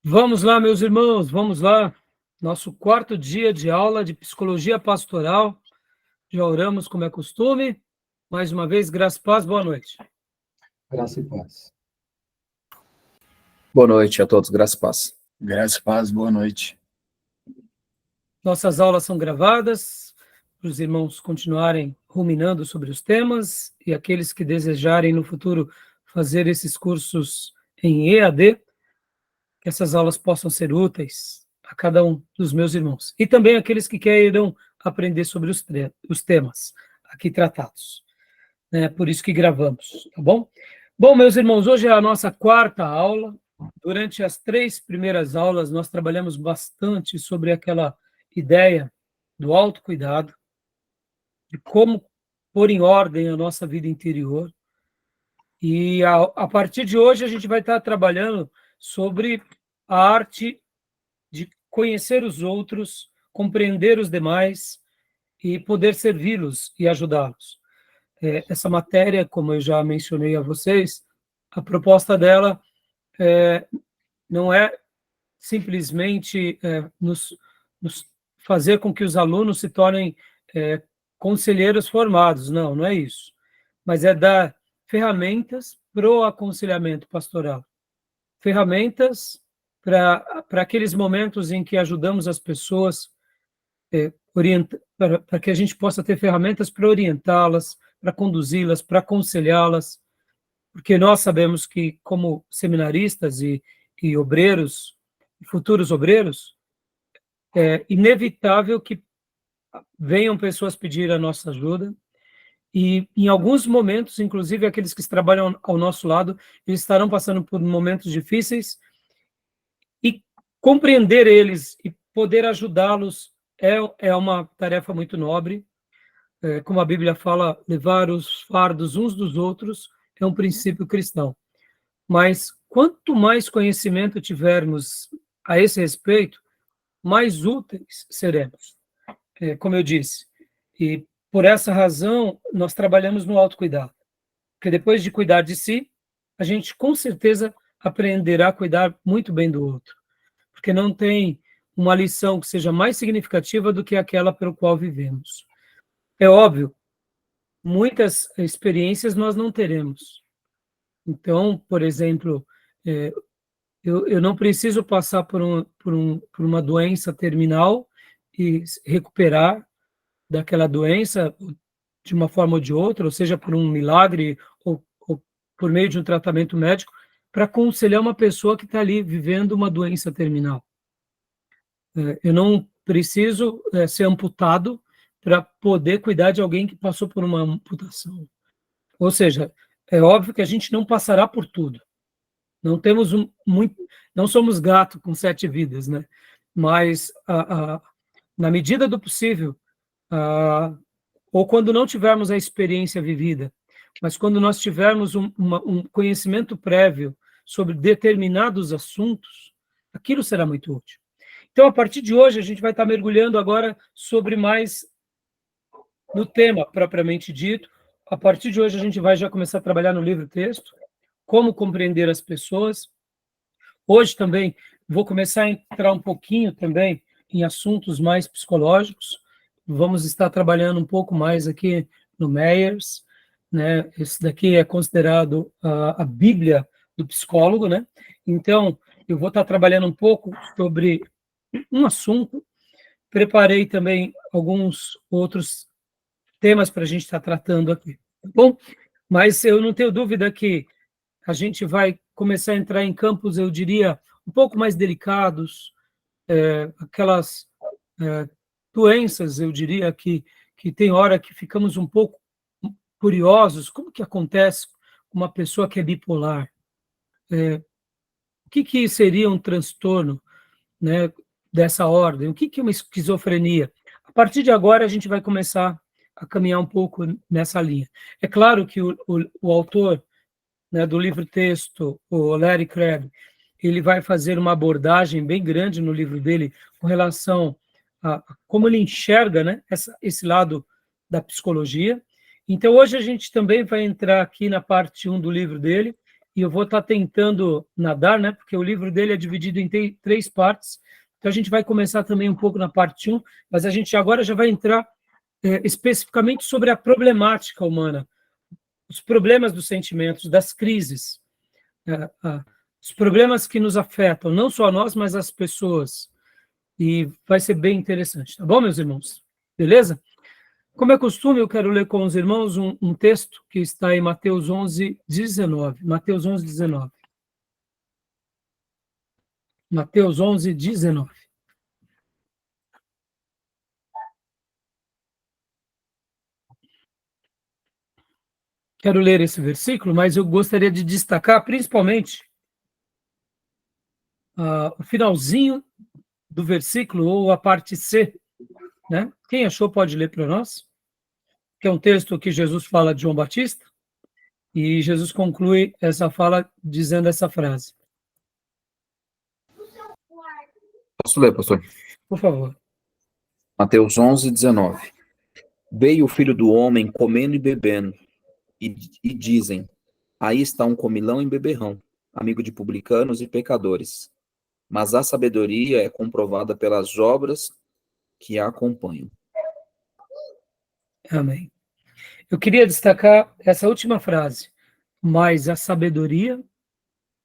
Vamos lá, meus irmãos, vamos lá. Nosso quarto dia de aula de psicologia pastoral. Já oramos como é costume. Mais uma vez, graça e paz, boa noite. Graça e paz. Boa noite a todos, graça e paz. Graça e paz, boa noite. Nossas aulas são gravadas, para os irmãos continuarem ruminando sobre os temas, e aqueles que desejarem no futuro fazer esses cursos em EAD, que essas aulas possam ser úteis a cada um dos meus irmãos. E também aqueles que queiram aprender sobre os temas aqui tratados. É por isso que gravamos, tá bom? Bom, meus irmãos, hoje é a nossa quarta aula. Durante as 3 primeiras aulas, nós trabalhamos bastante sobre aquela ideia do autocuidado, de como pôr em ordem a nossa vida interior. E a partir de hoje, a gente vai estar trabalhando sobre a arte de conhecer os outros, compreender os demais e poder servi-los e ajudá-los. Essa matéria, como eu já mencionei a vocês, a proposta dela não é simplesmente nos fazer com que os alunos se tornem conselheiros formados, não é isso. Mas é dar ferramentas para o aconselhamento pastoral, ferramentas para aqueles momentos em que ajudamos as pessoas, para que a gente possa ter ferramentas para orientá-las, para conduzi-las, para aconselhá-las, porque nós sabemos que, como seminaristas e obreiros, futuros obreiros, é inevitável que venham pessoas pedir a nossa ajuda, e em alguns momentos, inclusive aqueles que trabalham ao nosso lado, eles estarão passando por momentos difíceis, e compreender eles e poder ajudá-los é uma tarefa muito nobre. Como a Bíblia fala, levar os fardos uns dos outros é um princípio cristão. Mas quanto mais conhecimento tivermos a esse respeito, mais úteis seremos, como eu disse. E por essa razão, nós trabalhamos no autocuidado. Porque depois de cuidar de si, a gente com certeza aprenderá a cuidar muito bem do outro. Porque não tem uma lição que seja mais significativa do que aquela pelo qual vivemos. É óbvio, muitas experiências nós não teremos. Então, por exemplo, eu não preciso passar por uma doença terminal e recuperar daquela doença de uma forma ou de outra, ou seja, por um milagre ou por meio de um tratamento médico, para aconselhar uma pessoa que está ali vivendo uma doença terminal. Eu não preciso ser amputado para poder cuidar de alguém que passou por uma amputação. Ou seja, é óbvio que a gente não passará por tudo. Não temos não somos gato com 7 vidas, né? Mas na medida do possível, ou quando não tivermos a experiência vivida, mas quando nós tivermos um conhecimento prévio sobre determinados assuntos, aquilo será muito útil. Então, a partir de hoje, a gente vai estar mergulhando agora sobre mais no tema propriamente dito. A partir de hoje, a gente vai já começar a trabalhar no livro-texto, como compreender as pessoas. Hoje também vou começar a entrar um pouquinho também em assuntos mais psicológicos. Vamos estar trabalhando um pouco mais aqui no Myers, né? Esse daqui é considerado a Bíblia do psicólogo, né? Então, eu vou estar trabalhando um pouco sobre um assunto. Preparei também alguns outros temas para a gente estar tratando aqui, tá bom? Mas eu não tenho dúvida que a gente vai começar a entrar em campos, eu diria, um pouco mais delicados, aquelas doenças, eu diria, que tem hora que ficamos um pouco curiosos. Como que acontece com uma pessoa que é bipolar? O que seria um transtorno, né, dessa ordem? O que é uma esquizofrenia? A partir de agora, a gente vai começar a caminhar um pouco nessa linha. É claro que o autor, né, do livro-texto, o Larry Crabb, ele vai fazer uma abordagem bem grande no livro dele com relação a como ele enxerga, né, esse lado da psicologia. Então, hoje a gente também vai entrar aqui na parte 1 do livro dele e eu vou estar tentando nadar, né? Porque o livro dele é dividido em 3 partes. Então a gente vai começar também um pouco na parte 1, mas a gente agora já vai entrar especificamente sobre a problemática humana, os problemas dos sentimentos, das crises, os problemas que nos afetam, não só a nós, mas as pessoas. E vai ser bem interessante, tá bom, meus irmãos? Beleza? Como é costume, eu quero ler com os irmãos um texto que está em Mateus 11, 19. Mateus 11, 19. Mateus 11, 19. Quero ler esse versículo, mas eu gostaria de destacar principalmente o finalzinho do versículo, ou a parte C, né? Quem achou pode ler para nós, que é um texto que Jesus fala de João Batista, e Jesus conclui essa fala dizendo essa frase. Posso ler, pastor? Por favor. Mateus 11, 19. Veio o Filho do Homem comendo e bebendo, e dizem, aí está um comilão e beberrão, amigo de publicanos e pecadores. Mas a sabedoria é comprovada pelas obras que a acompanham. Amém. Eu queria destacar essa última frase, mas a sabedoria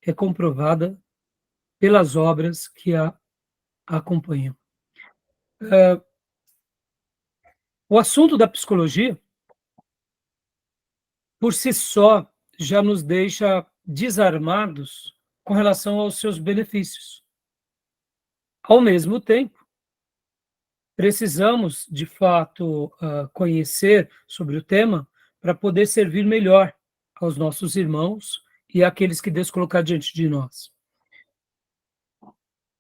é comprovada pelas obras que a acompanham. O assunto da psicologia, por si só, já nos deixa desarmados com relação aos seus benefícios. Ao mesmo tempo, precisamos, de fato, conhecer sobre o tema para poder servir melhor aos nossos irmãos e àqueles que Deus colocar diante de nós.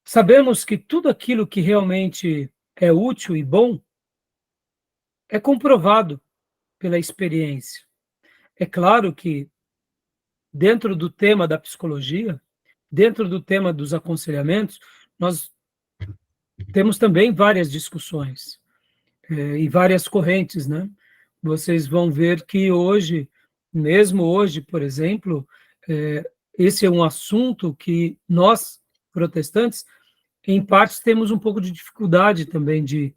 Sabemos que tudo aquilo que realmente é útil e bom é comprovado pela experiência. É claro que, dentro do tema da psicologia, dentro do tema dos aconselhamentos, nós temos também várias discussões e várias correntes, né? Vocês vão ver que hoje, mesmo hoje, por exemplo, esse é um assunto que nós, protestantes, em partes temos um pouco de dificuldade também de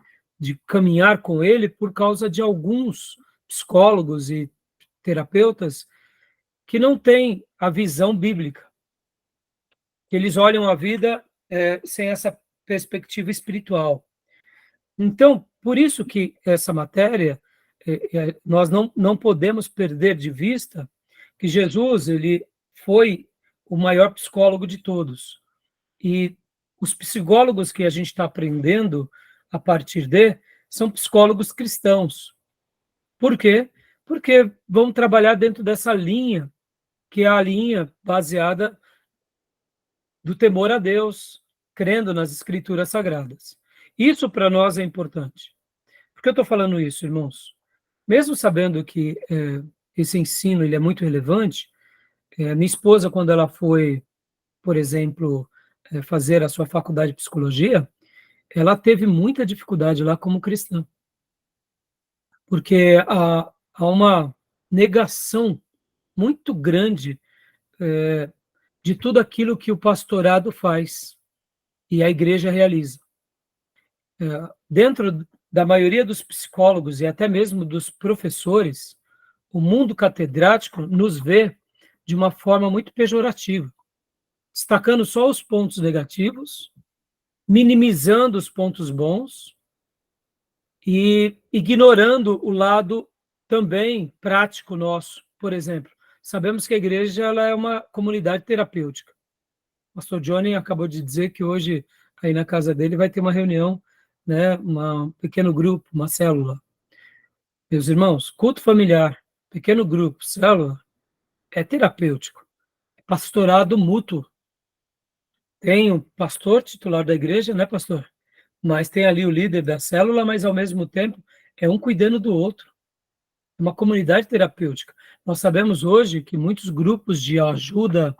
caminhar com ele por causa de alguns psicólogos e terapeutas que não têm a visão bíblica, que eles olham a vida sem essa perspectiva espiritual. Então, por isso que essa matéria, nós não podemos perder de vista que Jesus ele foi o maior psicólogo de todos. E os psicólogos que a gente está aprendendo a partir são psicólogos cristãos. Por quê? Porque vão trabalhar dentro dessa linha, que é a linha baseada do temor a Deus, crendo nas Escrituras Sagradas. Isso para nós é importante. Por que eu estou falando isso, irmãos? Mesmo sabendo que esse ensino ele é muito relevante, minha esposa, quando ela foi, por exemplo, fazer a sua faculdade de psicologia, ela teve muita dificuldade lá como cristã, porque há uma negação muito grande de tudo aquilo que o pastorado faz e a igreja realiza. Dentro da maioria dos psicólogos e até mesmo dos professores, o mundo catedrático nos vê de uma forma muito pejorativa, destacando só os pontos negativos, minimizando os pontos bons e ignorando o lado também prático nosso. Por exemplo, sabemos que a igreja ela é uma comunidade terapêutica. O pastor Johnny acabou de dizer que hoje, aí na casa dele, vai ter uma reunião, né, um pequeno grupo, uma célula. Meus irmãos, culto familiar, pequeno grupo, célula, é terapêutico, é pastorado mútuo. Tem o pastor titular da igreja, né, pastor? Mas tem ali o líder da célula, mas ao mesmo tempo é um cuidando do outro. É uma comunidade terapêutica. Nós sabemos hoje que muitos grupos de ajuda,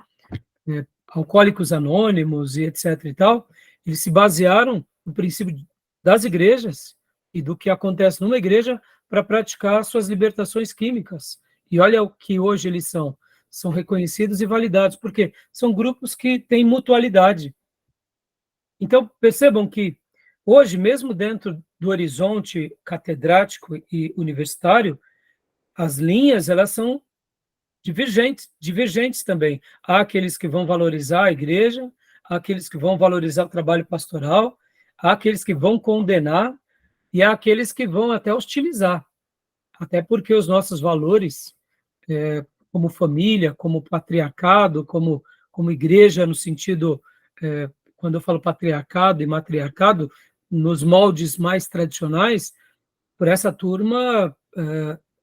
alcoólicos anônimos e etc. e tal, eles se basearam no princípio das igrejas e do que acontece numa igreja para praticar suas libertações químicas. E olha o que hoje eles são. são reconhecidos e validados, porque são grupos que têm mutualidade. Então, percebam que hoje, mesmo dentro do horizonte catedrático e universitário, as linhas, elas são divergentes também. Há aqueles que vão valorizar a igreja, há aqueles que vão valorizar o trabalho pastoral, há aqueles que vão condenar e há aqueles que vão até hostilizar. Até porque os nossos valores, como família, como patriarcado, como igreja, no sentido, quando eu falo patriarcado e matriarcado, nos moldes mais tradicionais, por essa turma,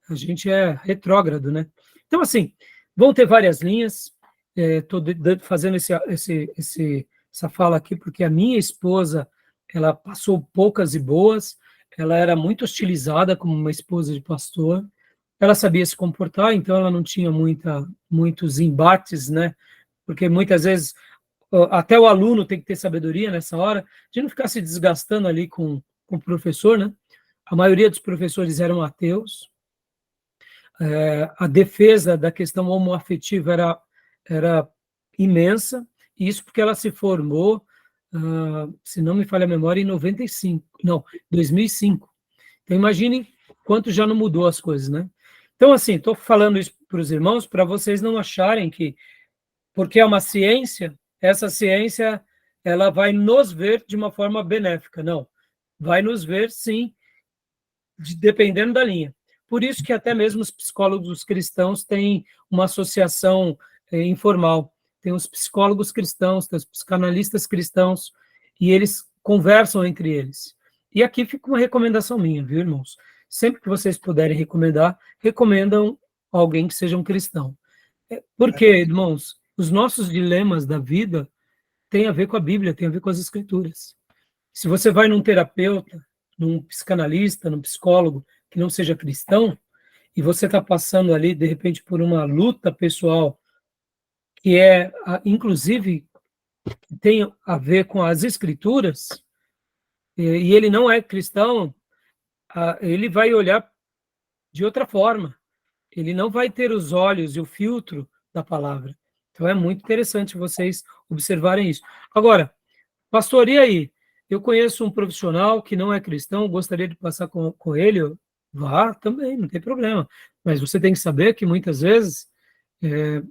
a gente é retrógrado, né? Então, assim, vão ter várias linhas. Estou fazendo essa fala aqui porque a minha esposa, ela passou poucas e boas, ela era muito hostilizada como uma esposa de pastor, ela sabia se comportar, então ela não tinha muitos embates, né? Porque muitas vezes até o aluno tem que ter sabedoria nessa hora, de não ficar se desgastando ali com o professor, né? A maioria dos professores eram ateus, a defesa da questão homoafetiva era imensa, e isso porque ela se formou, se não me falha a memória, em 2005. Então, imaginem quanto já não mudou as coisas, né? Então, assim, estou falando isso para os irmãos, para vocês não acharem que, porque é uma ciência, essa ciência ela vai nos ver de uma forma benéfica. Não, vai nos ver, sim, dependendo da linha. Por isso que até mesmo os psicólogos cristãos têm uma associação informal. Tem os psicólogos cristãos, tem os psicanalistas cristãos, e eles conversam entre eles. E aqui fica uma recomendação minha, viu, irmãos? Sempre que vocês puderem recomendar, recomendam alguém que seja um cristão. Porque, irmãos, os nossos dilemas da vida têm a ver com a Bíblia, têm a ver com as Escrituras. Se você vai num terapeuta, num psicanalista, num psicólogo que não seja cristão, e você está passando ali, de repente, por uma luta pessoal que inclusive, tem a ver com as Escrituras, e ele não é cristão, ele vai olhar de outra forma. Ele não vai ter os olhos e o filtro da palavra. Então, é muito interessante vocês observarem isso. Agora, pastor, e aí? Eu conheço um profissional que não é cristão, gostaria de passar com ele, vá também, não tem problema. Mas você tem que saber que muitas vezes,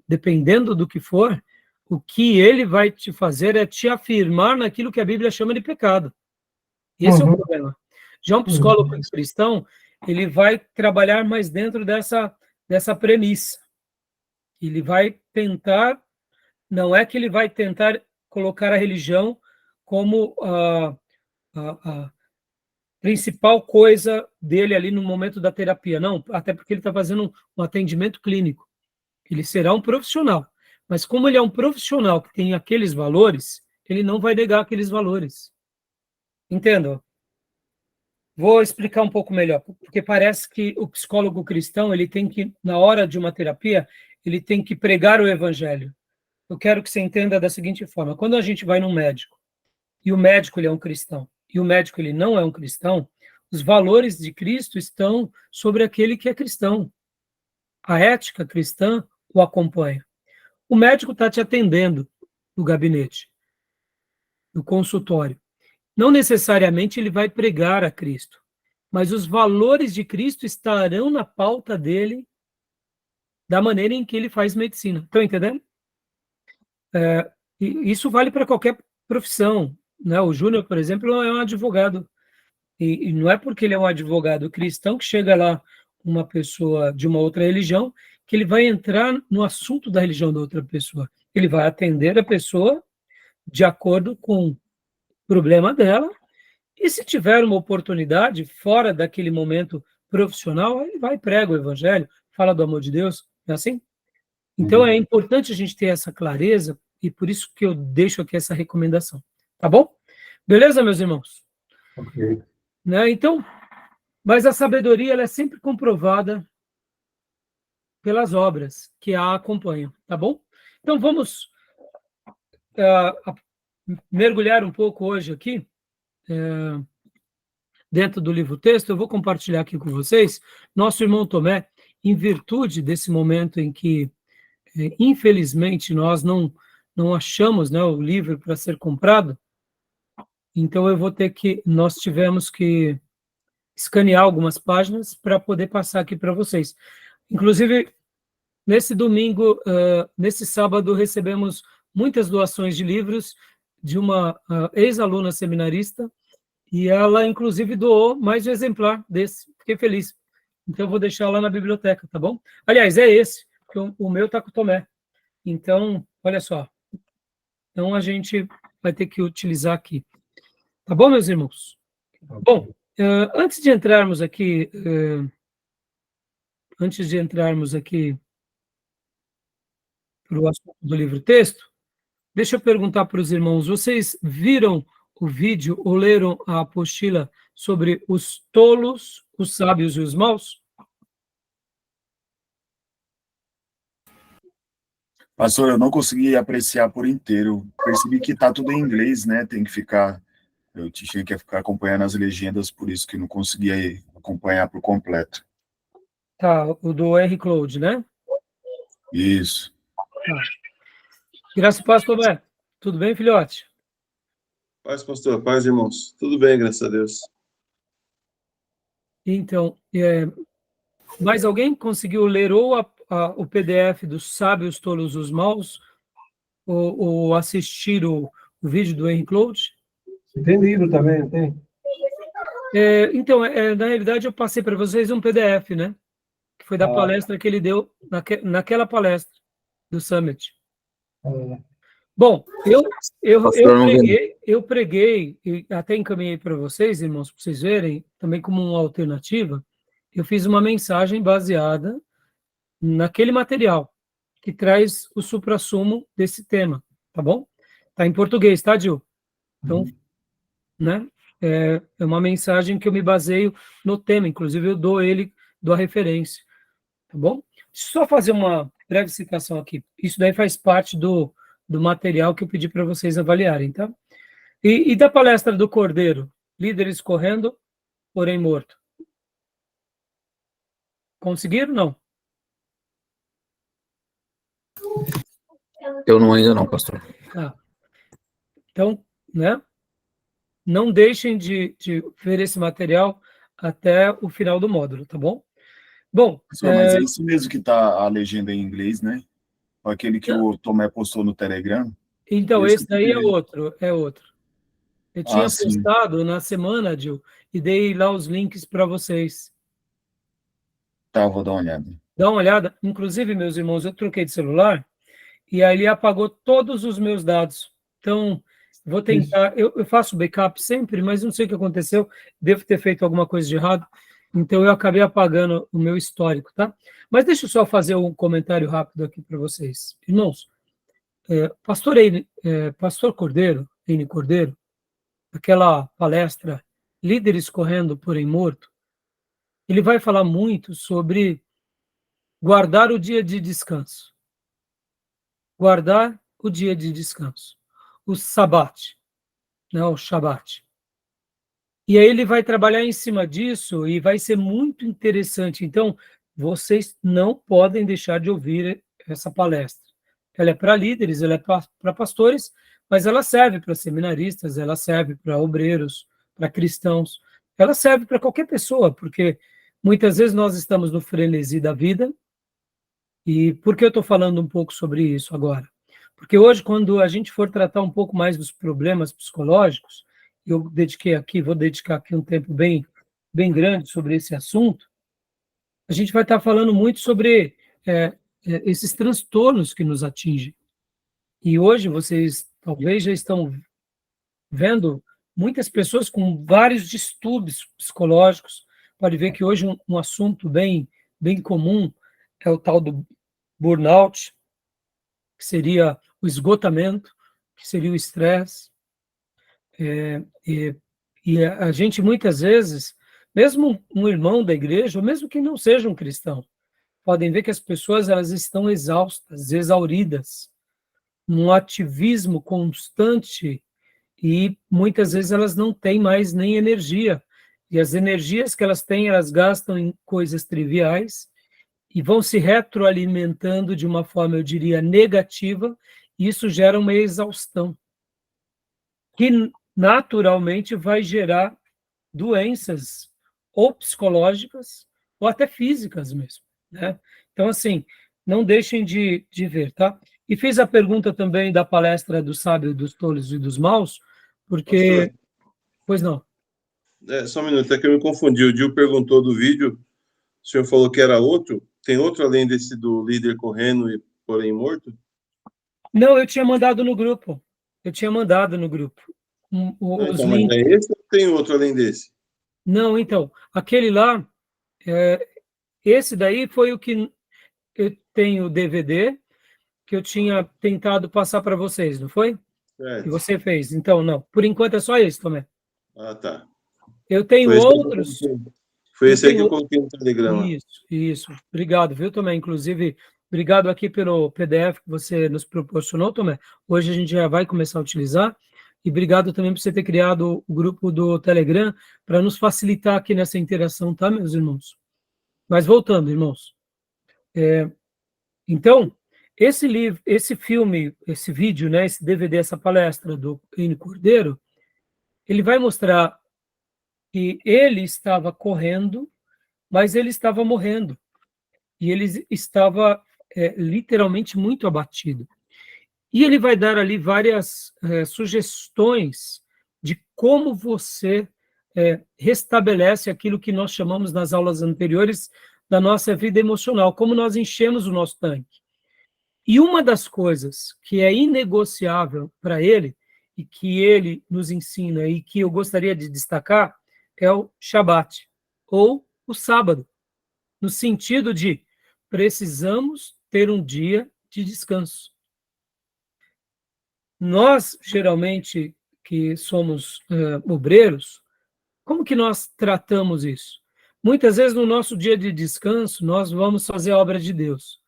dependendo do que for, o que ele vai te fazer é te afirmar naquilo que a Bíblia chama de pecado. Esse é o problema. Já um psicólogo cristão, ele vai trabalhar mais dentro dessa premissa. Ele vai tentar, não é que ele vai tentar colocar a religião como a principal coisa dele ali no momento da terapia. Não, até porque ele está fazendo um atendimento clínico. Ele será um profissional. Mas como ele é um profissional que tem aqueles valores, ele não vai negar aqueles valores. Entendam? Vou explicar um pouco melhor, porque parece que o psicólogo cristão, ele tem que, na hora de uma terapia, ele tem que pregar o evangelho. Eu quero que você entenda da seguinte forma: quando a gente vai num médico, e o médico ele é um cristão, e o médico ele não é um cristão, os valores de Cristo estão sobre aquele que é cristão. A ética cristã o acompanha. O médico está te atendendo no gabinete, no consultório. Não necessariamente ele vai pregar a Cristo, mas os valores de Cristo estarão na pauta dele, da maneira em que ele faz medicina. Estão entendendo? Isso vale para qualquer profissão, né? O Júnior, por exemplo, é um advogado. E não é porque ele é um advogado cristão que chega lá uma pessoa de uma outra religião que ele vai entrar no assunto da religião da outra pessoa. Ele vai atender a pessoa de acordo com o problema dela, e se tiver uma oportunidade fora daquele momento profissional, ele vai e prega o evangelho, fala do amor de Deus, não é assim? Então é importante a gente ter essa clareza, e por isso que eu deixo aqui essa recomendação. Tá bom? Beleza, meus irmãos? Ok. Né? Então, mas a sabedoria ela é sempre comprovada pelas obras que a acompanham, tá bom? Então vamos mergulhar um pouco hoje aqui dentro do livro-texto. Eu vou compartilhar aqui com vocês. Nosso irmão Tomé, em virtude desse momento em que infelizmente, nós não achamos, né, o livro para ser comprado, então nós tivemos que escanear algumas páginas para poder passar aqui para vocês. Inclusive, nesse domingo, nesse sábado, recebemos muitas doações de livros de uma ex-aluna seminarista, e ela, inclusive, doou mais um exemplar desse. Fiquei feliz. Então, eu vou deixar lá na biblioteca, tá bom? Aliás, é esse, porque o meu está com o Tomé. Então, olha só. Então, a gente vai ter que utilizar aqui. Tá bom, meus irmãos? Bom, antes de entrarmos aqui para o assunto do livro-texto, deixa eu perguntar para os irmãos, vocês viram o vídeo ou leram a apostila sobre os tolos, os sábios e os maus? Pastor, eu não consegui apreciar por inteiro. Percebi que tá tudo em inglês, né? Eu tinha que ficar acompanhando as legendas, por isso que não conseguia acompanhar por completo. Tá, o do R. Claude, né? Isso. Tá. Graças a Deus, Tomé. Tudo bem, filhote? Paz, pastor. Paz, irmãos. Tudo bem, graças a Deus. Então, mais alguém conseguiu ler ou o PDF dos sábios, tolos, os maus, ou assistir o vídeo do Henry Claude? Tem livro também, não tem? Então, na realidade, eu passei para vocês um PDF, né? Que foi da palestra que ele deu, naquela palestra do Summit. Bom, eu preguei, e até encaminhei para vocês, irmãos, para vocês verem, também como uma alternativa, eu fiz uma mensagem baseada naquele material, que traz o suprassumo desse tema, tá bom? Tá em português, tá, Gil? Então, né? É uma mensagem que eu me baseio no tema, inclusive eu dou a referência, tá bom? Deixa eu só fazer uma breve citação aqui. Isso daí faz parte do material que eu pedi para vocês avaliarem, tá? E da palestra do Cordeiro, líderes correndo, porém morto. Conseguiram, não? Eu ainda não, pastor. Tá. Então, né? Não deixem de ver esse material até o final do módulo, tá bom? Bom, Pastor, mas é isso mesmo que tá a legenda em inglês, né? Aquele que o Tomé postou no Telegram. então esse daí é outro. Eu tinha sim. postado na semana, Gil, e dei lá os links para vocês. Tá, vou dar uma olhada. Dá uma olhada. Inclusive, meus irmãos, eu troquei de celular e aí ele apagou todos os meus dados. Então, vou tentar. Eu faço backup sempre, mas não sei o que aconteceu. Devo ter feito alguma coisa de errado. Então, eu acabei apagando o meu histórico, tá? Mas deixa eu só fazer um comentário rápido aqui para vocês. Irmãos, Pastor Cordeiro, N. Cordeiro, aquela palestra Líderes Correndo, porém Morto, ele vai falar muito sobre guardar o dia de descanso. Guardar o dia de descanso. O Sabat, né, o Shabat. E aí ele vai trabalhar em cima disso e vai ser muito interessante. Então, vocês não podem deixar de ouvir essa palestra. Ela é para líderes, ela é para pastores, mas ela serve para seminaristas, ela serve para obreiros, para cristãos, ela serve para qualquer pessoa, porque muitas vezes nós estamos no frenesi da vida. E por que eu estou falando um pouco sobre isso agora? Porque hoje, quando a gente for tratar um pouco mais dos problemas psicológicos, vou dedicar aqui um tempo bem grande sobre esse assunto, a gente vai estar falando muito sobre esses transtornos que nos atingem. E hoje vocês talvez já estão vendo muitas pessoas com vários distúrbios psicológicos. Pode ver que hoje um assunto bem comum é o tal do burnout, que seria o esgotamento, que seria o estresse. E a gente, muitas vezes, mesmo um irmão da igreja, ou mesmo que não seja um cristão, podem ver que as pessoas elas estão exaustas, exauridas, num ativismo constante, e muitas vezes elas não têm mais nem energia. E as energias que elas têm, elas gastam em coisas triviais, e vão se retroalimentando de uma forma, eu diria, negativa, e isso gera uma exaustão, que naturalmente vai gerar doenças ou psicológicas ou até físicas mesmo, né? Então, assim, não deixem de ver, tá? E fiz a pergunta também da palestra do sábio, dos tolos e dos maus, porque... Pastor, Pois não. só um minuto, é que eu me confundi. O Gil perguntou do vídeo, o senhor falou que era outro. Tem outro além desse do líder correndo e porém morto? Não, eu tinha mandado no grupo. Eu tinha mandado no grupo. Os Então, mas é links. esse ou tem outro além desse? Não, então, aquele lá, esse daí foi o que eu tenho o DVD, que eu tinha tentado passar para vocês, não foi? Que Certo. você fez. Então, não. Por enquanto é só esse, Tomé. Ah, tá. Eu tenho Foi esse aí que eu outros. coloquei. Foi Eu esse aí que eu tenho coloquei no Telegram. Isso. Obrigado, viu, Tomé? Inclusive, obrigado aqui pelo PDF que você nos proporcionou, Tomé. Hoje a gente já vai começar a utilizar. E obrigado também por você ter criado o grupo do Telegram para nos facilitar aqui nessa interação, tá, meus irmãos? Mas voltando, irmãos. Então, esse livro, esse filme, esse vídeo, né, esse DVD, essa palestra do N. Cordeiro, ele vai mostrar que ele estava correndo, mas ele estava morrendo. E ele estava literalmente muito abatido. E ele vai dar ali várias sugestões de como você restabelece aquilo que nós chamamos nas aulas anteriores da nossa vida emocional, como nós enchemos o nosso tanque. E uma das coisas que é inegociável para ele, e que ele nos ensina, e que eu gostaria de destacar, é o Shabat, ou o sábado, no sentido de precisamos ter um dia de descanso. Nós, geralmente, que somos obreiros, como que nós tratamos isso? Muitas vezes, no nosso dia de descanso, nós vamos fazer a obra de Deus.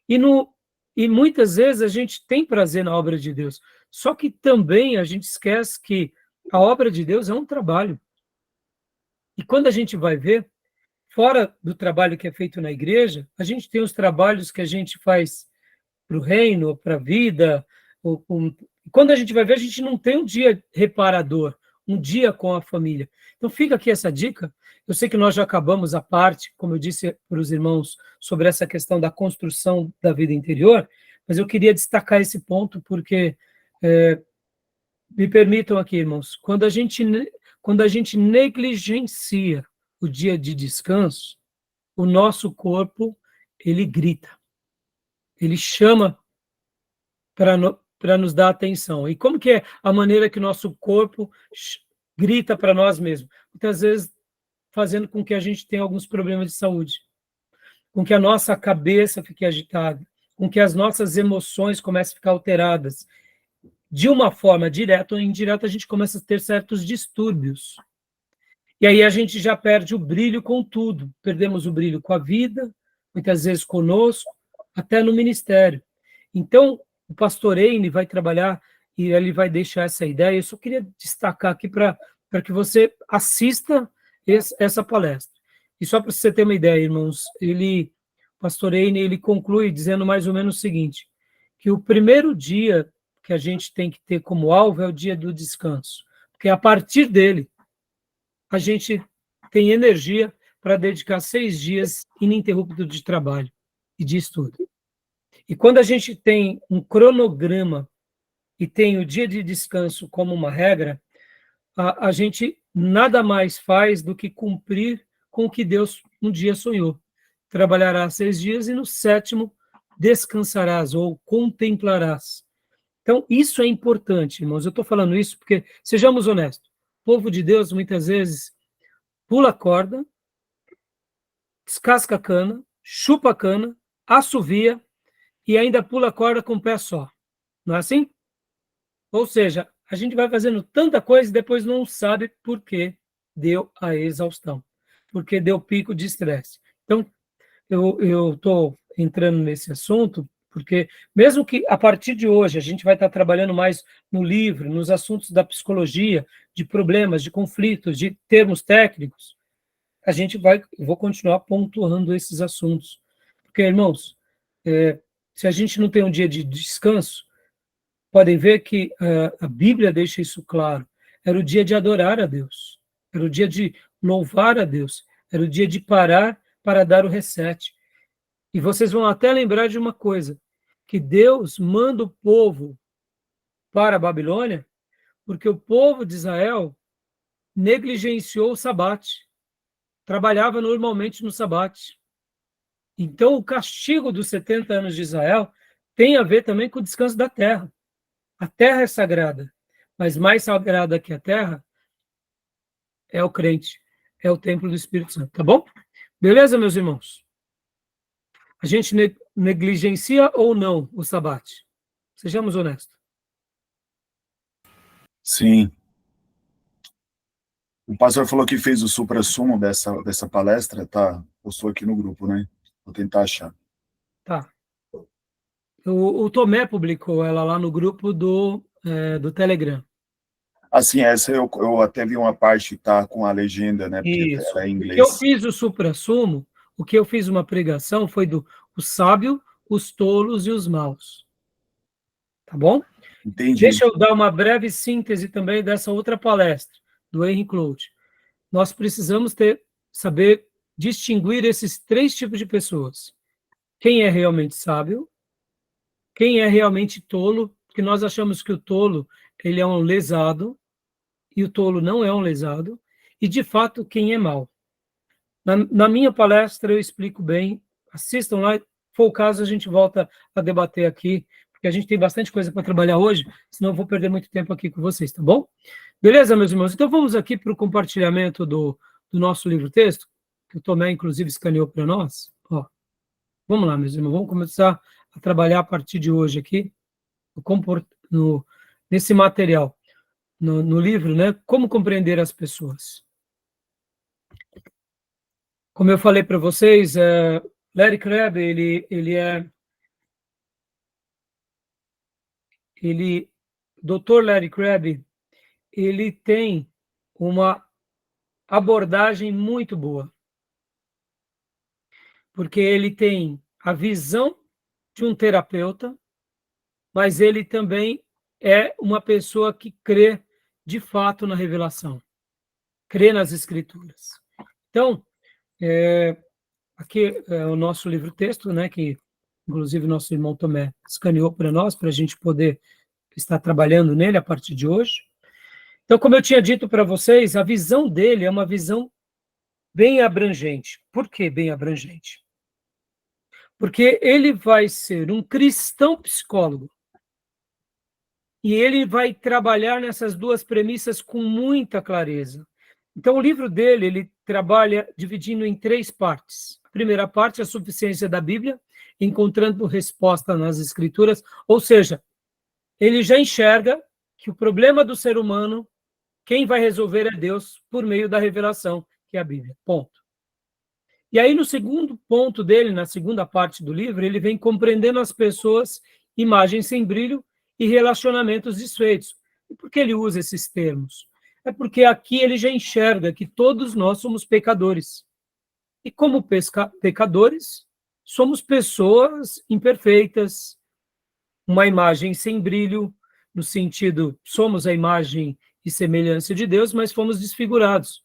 E muitas vezes a gente tem prazer na obra de Deus. Só que também a gente esquece que a obra de Deus é um trabalho. E quando a gente vai ver, fora do trabalho que é feito na igreja, a gente tem os trabalhos que a gente faz para o reino, para a vida. Quando a gente vai ver, a gente não tem um dia reparador, um dia com a família. Então fica aqui essa dica. Eu sei que nós já acabamos a parte, como eu disse para os irmãos, sobre essa questão da construção da vida interior, mas eu queria destacar esse ponto porque, me permitam aqui, irmãos, quando a gente negligencia o dia de descanso, o nosso corpo, ele grita, ele chama para nos dar atenção. E como que é a maneira que o nosso corpo grita para nós mesmos? Muitas vezes fazendo com que a gente tenha alguns problemas de saúde, com que a nossa cabeça fique agitada, com que as nossas emoções comecem a ficar alteradas. De uma forma direta ou indireta, a gente começa a ter certos distúrbios. E aí a gente já perde o brilho com tudo. Perdemos o brilho com a vida, muitas vezes conosco, até no ministério. Então, o pastor Eine vai trabalhar e ele vai deixar essa ideia. Eu só queria destacar aqui para que você assista essa palestra. E só para você ter uma ideia, irmãos, o pastor Eine, ele conclui dizendo mais ou menos o seguinte, que o primeiro dia que a gente tem que ter como alvo é o dia do descanso, porque a partir dele a gente tem energia para dedicar 6 dias ininterruptos de trabalho e de estudo. E quando a gente tem um cronograma e tem o dia de descanso como uma regra, a gente nada mais faz do que cumprir com o que Deus um dia sonhou. Trabalharás 6 dias e no 7º descansarás ou contemplarás. Então, isso é importante, irmãos. Eu estou falando isso porque, sejamos honestos, o povo de Deus muitas vezes pula a corda, descasca a cana, chupa a cana, assovia e ainda pula a corda com o pé só. Não é assim? Ou seja, a gente vai fazendo tanta coisa e depois não sabe por que deu a exaustão, porque deu pico de estresse. Então, eu estou entrando nesse assunto porque, mesmo que a partir de hoje a gente vai estar trabalhando mais no livro, nos assuntos da psicologia, de problemas, de conflitos, de termos técnicos, eu vou continuar pontuando esses assuntos. Porque, irmãos, se a gente não tem um dia de descanso, podem ver que a Bíblia deixa isso claro. Era o dia de adorar a Deus. Era o dia de louvar a Deus. Era o dia de parar para dar o reset. E vocês vão até lembrar de uma coisa, que Deus manda o povo para a Babilônia, porque o povo de Israel negligenciou o sabate, trabalhava normalmente no sabate. Então, o castigo dos 70 anos de Israel tem a ver também com o descanso da terra. A terra é sagrada, mas mais sagrada que a terra é o crente, é o templo do Espírito Santo, tá bom? Beleza, meus irmãos? A gente negligencia ou não o sabate? Sejamos honestos. Sim. O pastor falou que fez o suprassumo dessa palestra, tá? Postou aqui no grupo, né? Vou tentar achar. Tá. O Tomé publicou ela lá no grupo do Telegram. Assim, essa eu até vi uma parte, tá, com a legenda, né? Porque Isso. ela é em O que eu inglês. fiz o suprassumo, o que eu fiz uma pregação foi o sábio, os tolos e os maus. Tá bom? Entendi. Deixa eu dar uma breve síntese também dessa outra palestra, do Henry Cloud. Nós precisamos saber distinguir esses 3 tipos de pessoas. Quem é realmente sábio, quem é realmente tolo, porque nós achamos que o tolo ele é um lesado, e o tolo não é um lesado, e, de fato, quem é mau. Na minha palestra eu explico bem, assistam lá, se for o caso a gente volta a debater aqui, porque a gente tem bastante coisa para trabalhar hoje, senão eu vou perder muito tempo aqui com vocês, tá bom? Beleza, meus irmãos? Então vamos aqui para o compartilhamento do nosso livro-texto, que o Tomé, inclusive, escaneou para nós. Ó, vamos lá, meus irmãos, vamos começar a trabalhar a partir de hoje aqui, nesse material, no livro, né? Como compreender as pessoas. Como eu falei para vocês, Larry Crabb, Dr. Larry Crabb, ele tem uma abordagem muito boa, porque ele tem a visão de um terapeuta, mas ele também é uma pessoa que crê de fato na revelação, crê nas escrituras. Então, aqui é o nosso livro-texto, né, que inclusive nosso irmão Tomé escaneou para nós, para a gente poder estar trabalhando nele a partir de hoje. Então, como eu tinha dito para vocês, a visão dele é uma visão bem abrangente. Por que bem abrangente? Porque ele vai ser um cristão psicólogo. E ele vai trabalhar nessas 2 premissas com muita clareza. Então, o livro dele, ele trabalha dividindo em 3 partes. A primeira parte é a suficiência da Bíblia, encontrando resposta nas Escrituras, ou seja, ele já enxerga que o problema do ser humano, quem vai resolver é Deus por meio da revelação, que é a Bíblia. Ponto. E aí, no segundo ponto dele, na segunda parte do livro, ele vem compreendendo as pessoas, imagens sem brilho e relacionamentos desfeitos. E por que ele usa esses termos? É porque aqui ele já enxerga que todos nós somos pecadores. E como pecadores, somos pessoas imperfeitas, uma imagem sem brilho, no sentido, somos a imagem e semelhança de Deus, mas fomos desfigurados.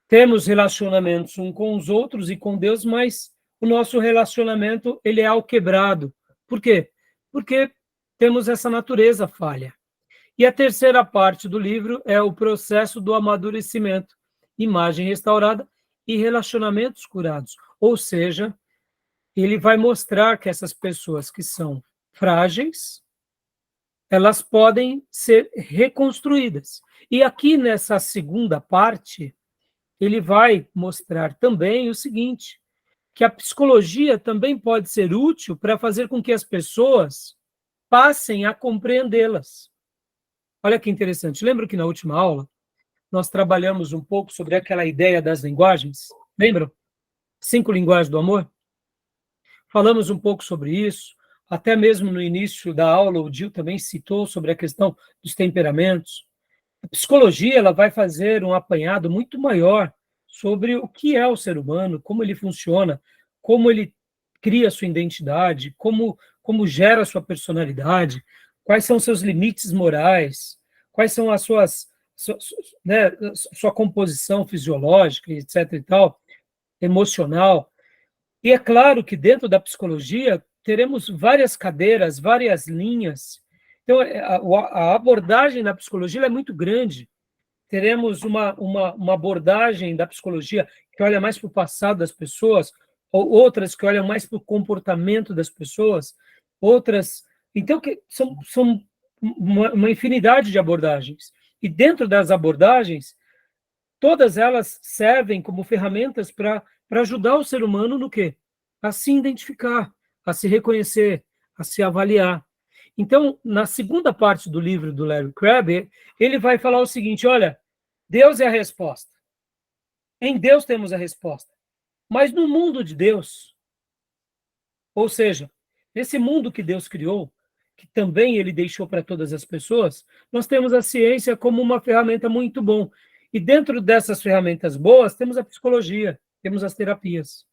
Temos relacionamentos uns com os outros e com Deus, mas o nosso relacionamento ele é alquebrado. Por quê? Porque temos essa natureza falha. E a terceira parte do livro é o processo do amadurecimento, imagem restaurada e relacionamentos curados. Ou seja, ele vai mostrar que essas pessoas que são frágeis, elas podem ser reconstruídas. E aqui nessa segunda parte, ele vai mostrar também o seguinte, que a psicologia também pode ser útil para fazer com que as pessoas passem a compreendê-las. Olha que interessante. Lembra que na última aula nós trabalhamos um pouco sobre aquela ideia das linguagens? Lembram? 5 linguagens do amor? Falamos um pouco sobre isso. Até mesmo no início da aula, o Gil também citou sobre a questão dos temperamentos. A psicologia ela vai fazer um apanhado muito maior sobre o que é o ser humano, como ele funciona, como ele cria a sua identidade, como gera a sua personalidade, quais são os seus limites morais, quais são as né, sua composição fisiológica, etc. e tal, emocional. E é claro que dentro da psicologia teremos várias cadeiras, várias linhas. Então, a abordagem da psicologia é muito grande. Teremos uma abordagem da psicologia que olha mais para o passado das pessoas, ou outras que olham mais para o comportamento das pessoas, outras... Então, que são uma infinidade de abordagens. E dentro das abordagens, todas elas servem como ferramentas para ajudar o ser humano no quê? A se identificar, a se reconhecer, a se avaliar. Então, na segunda parte do livro do Larry Crabb, ele vai falar o seguinte, olha, Deus é a resposta. Em Deus temos a resposta. Mas no mundo de Deus, ou seja, nesse mundo que Deus criou, que também ele deixou para todas as pessoas, nós temos a ciência como uma ferramenta muito bom. E dentro dessas ferramentas boas, temos a psicologia, temos as terapias.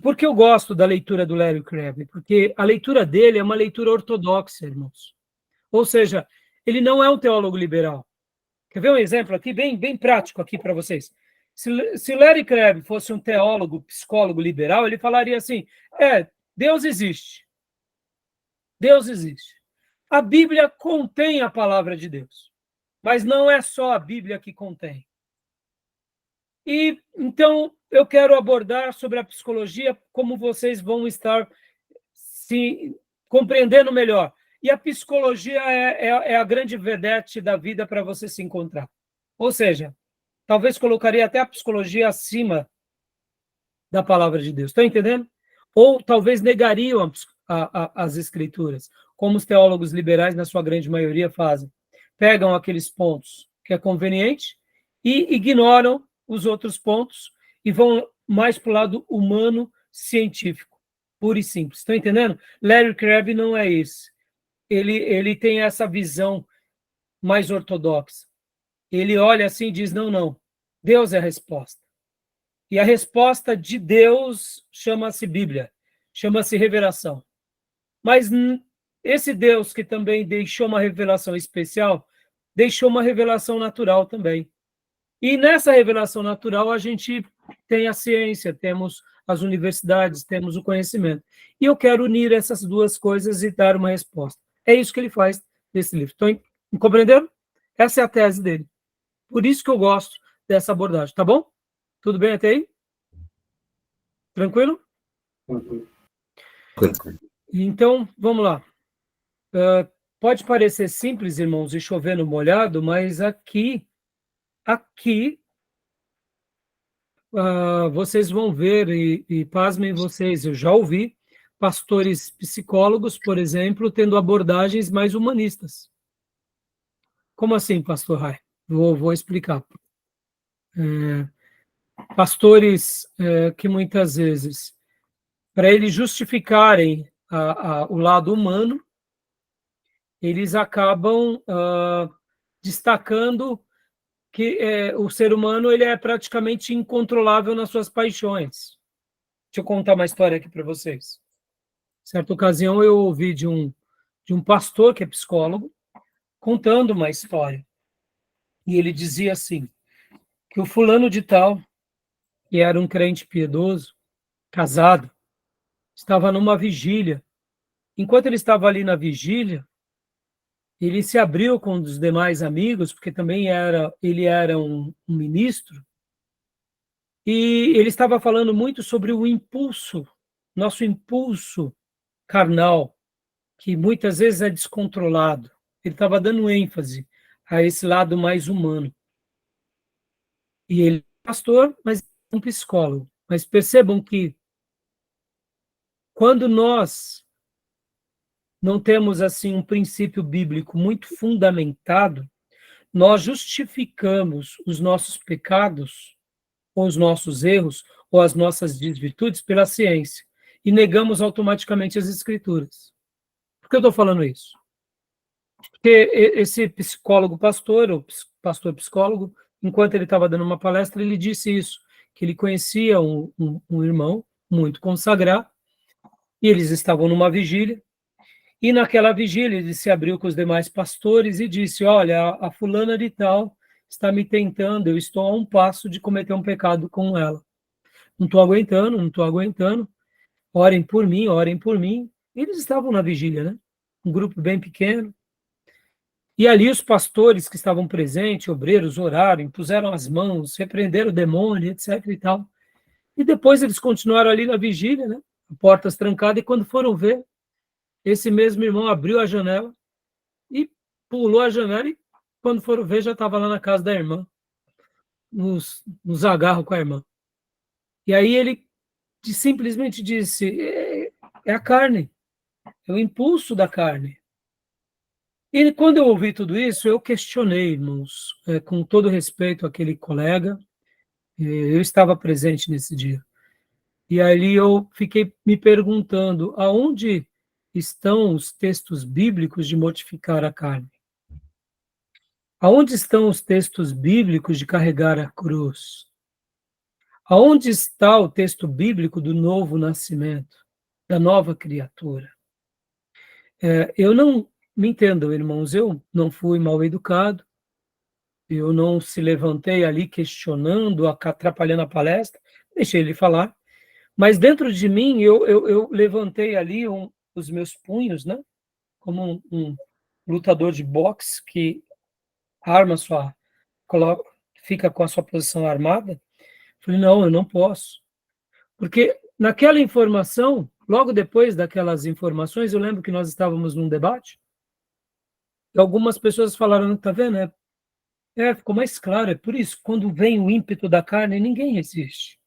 Por que eu gosto da leitura do Larry Crabb? Porque a leitura dele é uma leitura ortodoxa, irmãos. Ou seja, ele não é um teólogo liberal. Quer ver um exemplo aqui, bem prático aqui para vocês? Se Larry Crabb fosse um teólogo, psicólogo liberal, ele falaria assim, Deus existe. Deus existe. A Bíblia contém a palavra de Deus. Mas não é só a Bíblia que contém. E, então, eu quero abordar sobre a psicologia como vocês vão estar se compreendendo melhor. E a psicologia é a grande vedete da vida para você se encontrar. Ou seja, talvez colocaria até a psicologia acima da palavra de Deus. Estão entendendo? Ou talvez negariam as escrituras, como os teólogos liberais, na sua grande maioria, fazem. Pegam aqueles pontos que é conveniente e ignoram os outros pontos e vão mais para o lado humano, científico, puro e simples. Estão entendendo? Larry Crabb não é esse. Ele tem essa visão mais ortodoxa. Ele olha assim e diz, não, Deus é a resposta. E a resposta de Deus chama-se Bíblia, chama-se revelação. Mas esse Deus que também deixou uma revelação especial, deixou uma revelação natural também. E nessa revelação natural a gente tem a ciência, temos as universidades, temos o conhecimento. E eu quero unir essas duas coisas e dar uma resposta. É isso que ele faz nesse livro. Estão compreendendo? Essa é a tese dele. Por isso que eu gosto dessa abordagem, tá bom? Tudo bem até aí? Tranquilo? Então, vamos lá. Pode parecer simples, irmãos, e chover no molhado, mas aqui vocês vão ver, e pasmem vocês, eu já ouvi pastores psicólogos, por exemplo, tendo abordagens mais humanistas. Como assim, pastor Rai? Vou explicar. Pastores que muitas vezes, para eles justificarem o lado humano, eles acabam destacando que o ser humano ele é praticamente incontrolável nas suas paixões. Deixa eu contar uma história aqui para vocês. Certa ocasião eu ouvi de um pastor que é psicólogo contando uma história. E ele dizia assim, que o fulano de tal, que era um crente piedoso, casado, estava numa vigília. Enquanto ele estava ali na vigília, ele se abriu com os demais amigos, porque também ele era um ministro, e ele estava falando muito sobre o impulso, nosso impulso carnal, que muitas vezes é descontrolado. Ele estava dando ênfase a esse lado mais humano. E ele é pastor, mas é um psicólogo. Mas percebam que quando nós não temos assim um princípio bíblico muito fundamentado, nós justificamos os nossos pecados, ou os nossos erros, ou as nossas desvirtudes pela ciência, e negamos automaticamente as escrituras. Por que eu estou falando isso? Porque esse psicólogo pastor, ou pastor psicólogo, enquanto ele estava dando uma palestra, ele disse isso, que ele conhecia um irmão muito consagrado, E eles estavam numa vigília, e naquela vigília ele se abriu com os demais pastores e disse: olha, a fulana de tal está me tentando, eu estou a um passo de cometer um pecado com ela. Não estou aguentando, orem por mim, orem por mim. Eles estavam na vigília, né? Um grupo bem pequeno. E ali os pastores que estavam presentes, obreiros, oraram, puseram as mãos, repreenderam o demônio, etc. e tal. E depois eles continuaram ali na vigília, né? Portas trancadas, e quando foram ver, esse mesmo irmão abriu a janela e pulou a janela, e quando foram ver, já estava lá na casa da irmã, nos agarros com a irmã. E aí ele simplesmente disse: é a carne, é o impulso da carne. E quando eu ouvi tudo isso, eu questionei, irmãos, com todo respeito àquele colega, eu estava presente nesse dia. E ali eu fiquei me perguntando, aonde estão os textos bíblicos de mortificar a carne? Aonde estão os textos bíblicos de carregar a cruz? Aonde está o texto bíblico do novo nascimento, da nova criatura? Eu não me entendam, irmãos, eu não fui mal educado, eu não se levantei ali questionando, atrapalhando a palestra, deixei ele falar, mas dentro de mim eu levantei ali os meus punhos, né? Como um lutador de boxe que arma fica com a sua posição armada. Falei, não, eu não posso. Porque naquela informação, logo depois daquelas informações, eu lembro que nós estávamos num debate, e algumas pessoas falaram, tá vendo, ficou mais claro, é por isso, quando vem o ímpeto da carne, ninguém resiste.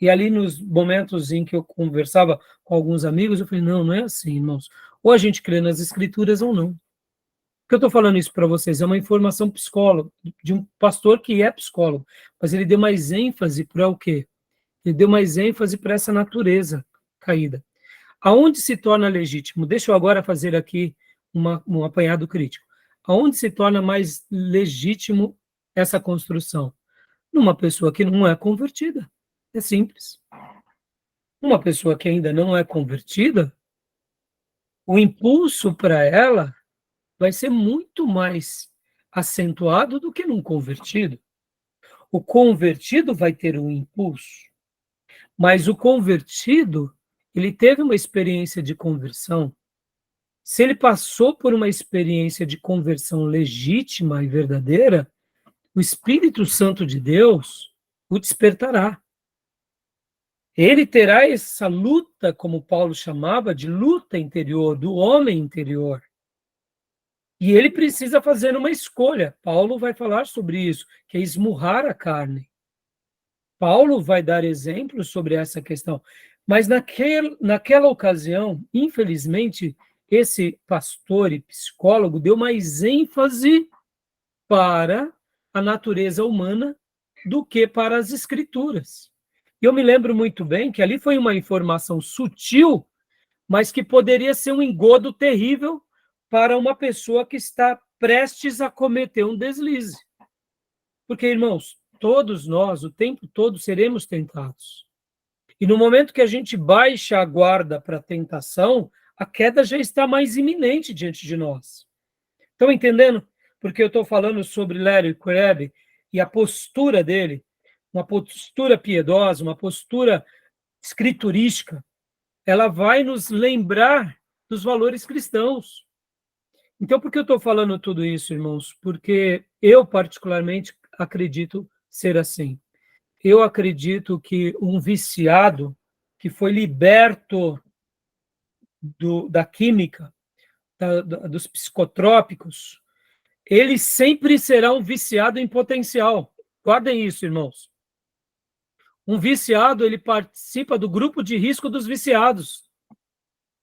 E ali nos momentos em que eu conversava com alguns amigos, eu falei, não é assim, irmãos. Ou a gente crê nas escrituras ou não. Por que eu estou falando isso para vocês? É uma informação psicóloga, de um pastor que é psicólogo, mas ele deu mais ênfase para o quê? Ele deu mais ênfase para essa natureza caída. Aonde se torna legítimo? Deixa eu agora fazer aqui um apanhado crítico. Aonde se torna mais legítimo essa construção? Numa pessoa que não é convertida. É simples. Uma pessoa que ainda não é convertida, o impulso para ela vai ser muito mais acentuado do que num convertido. O convertido vai ter um impulso, mas o convertido, ele teve uma experiência de conversão. Se ele passou por uma experiência de conversão legítima e verdadeira, o Espírito Santo de Deus o despertará. Ele terá essa luta, como Paulo chamava, de luta interior, do homem interior. E ele precisa fazer uma escolha. Paulo vai falar sobre isso, que é esmurrar a carne. Paulo vai dar exemplos sobre essa questão. Mas naquela ocasião, infelizmente, esse pastor e psicólogo deu mais ênfase para a natureza humana do que para as escrituras. E eu me lembro muito bem que ali foi uma informação sutil, mas que poderia ser um engodo terrível para uma pessoa que está prestes a cometer um deslize. Porque, irmãos, todos nós, o tempo todo, seremos tentados. E no momento que a gente baixa a guarda para a tentação, a queda já está mais iminente diante de nós. Estão entendendo? Porque eu estou falando sobre Lério Krebs e a postura dele, uma postura piedosa, uma postura escriturística, ela vai nos lembrar dos valores cristãos. Então, por que eu estou falando tudo isso, irmãos? Porque eu, particularmente, acredito ser assim. Eu acredito que um viciado que foi liberto da química, dos psicotrópicos, ele sempre será um viciado em potencial. Guardem isso, irmãos. Um viciado, ele participa do grupo de risco dos viciados.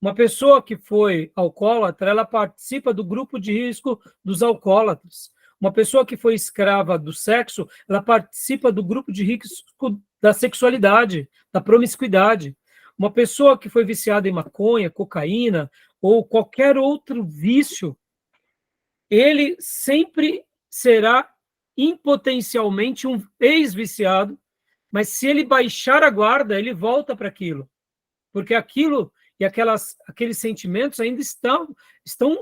Uma pessoa que foi alcoólatra, ela participa do grupo de risco dos alcoólatras. Uma pessoa que foi escrava do sexo, ela participa do grupo de risco da sexualidade, da promiscuidade. Uma pessoa que foi viciada em maconha, cocaína ou qualquer outro vício, ele sempre será impotencialmente um ex-viciado, mas se ele baixar a guarda, ele volta para aquilo. Porque aquilo e aqueles sentimentos ainda estão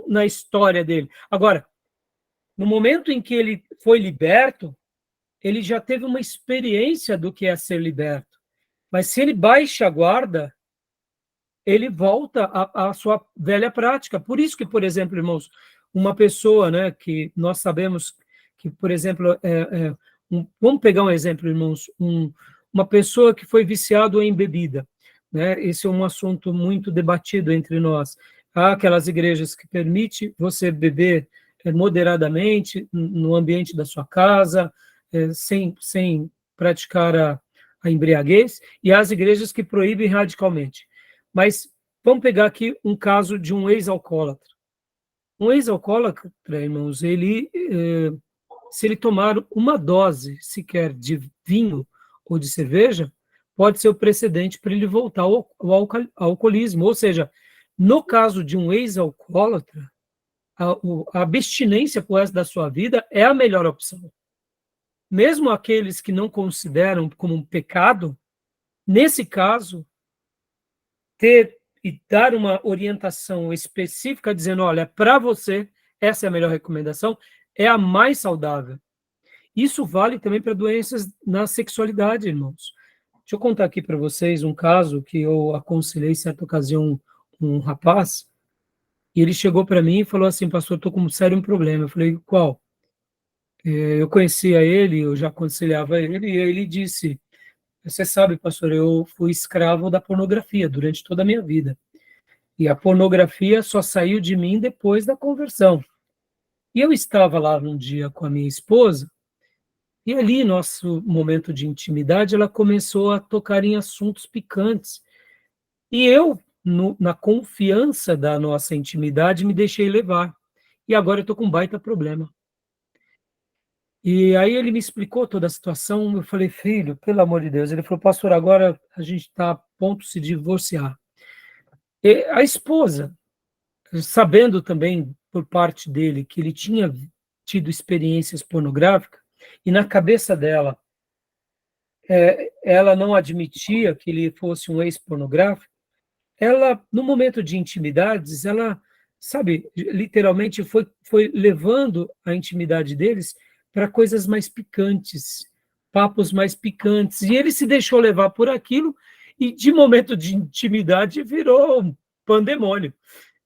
na história dele. Agora, no momento em que ele foi liberto, ele já teve uma experiência do que é ser liberto. Mas se ele baixa a guarda, ele volta à sua velha prática. Por isso que, por exemplo, irmãos, uma pessoa, né, que nós sabemos que, por exemplo, vamos pegar um exemplo, irmãos, uma pessoa que foi viciado em bebida, né? Esse é um assunto muito debatido entre nós. Há aquelas igrejas que permitem você beber moderadamente no ambiente da sua casa, sem praticar a embriaguez, e há as igrejas que proíbem radicalmente. Mas vamos pegar aqui um caso de um ex-alcoólatra. Um ex-alcoólatra, irmãos, se ele tomar uma dose sequer de vinho ou de cerveja, pode ser o precedente para ele voltar ao alcoolismo. Ou seja, no caso de um ex-alcoólatra, a abstinência por resto da sua vida é a melhor opção. Mesmo aqueles que não consideram como um pecado, nesse caso, ter e dar uma orientação específica dizendo, olha, para você, essa é a melhor recomendação, é a mais saudável. Isso vale também para doenças na sexualidade, irmãos. Deixa eu contar aqui para vocês um caso que eu aconselhei em certa ocasião um rapaz, e ele chegou para mim e falou assim, pastor, estou com um sério problema. Eu falei, qual? Eu conhecia ele, eu já aconselhava ele, e ele disse, você sabe, pastor, eu fui escravo da pornografia durante toda a minha vida. E a pornografia só saiu de mim depois da conversão. E eu estava lá um dia com a minha esposa, e ali, nosso momento de intimidade, ela começou a tocar em assuntos picantes. E eu, na confiança da nossa intimidade, me deixei levar. E agora eu estou com um baita problema. E aí ele me explicou toda a situação, eu falei, filho, pelo amor de Deus. Ele falou, pastor, agora a gente está a ponto de se divorciar. E a esposa, sabendo também por parte dele que ele tinha tido experiências pornográficas, e na cabeça dela, ela não admitia que ele fosse um ex-pornográfico, ela, no momento de intimidades, ela, sabe, literalmente foi levando a intimidade deles para coisas mais picantes, papos mais picantes, e ele se deixou levar por aquilo, e de momento de intimidade virou um pandemônio.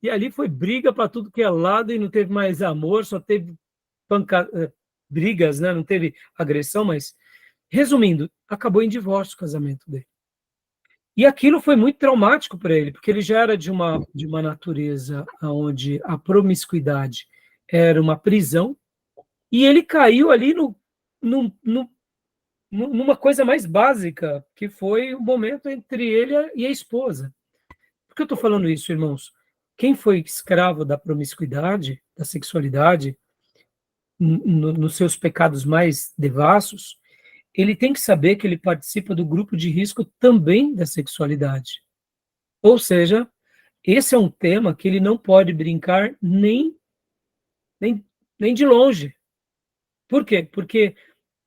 E ali foi briga para tudo que é lado, e não teve mais amor, só teve brigas, né? Não teve agressão, mas, resumindo, acabou em divórcio o casamento dele. E aquilo foi muito traumático para ele, porque ele já era de uma natureza onde a promiscuidade era uma prisão, e ele caiu ali numa coisa mais básica, que foi o momento entre ele e a esposa. Por que eu estou falando isso, irmãos? Quem foi escravo da promiscuidade, da sexualidade, nos seus pecados mais devassos, ele tem que saber que ele participa do grupo de risco também da sexualidade. Ou seja, esse é um tema que ele não pode brincar nem de longe. Por quê? Porque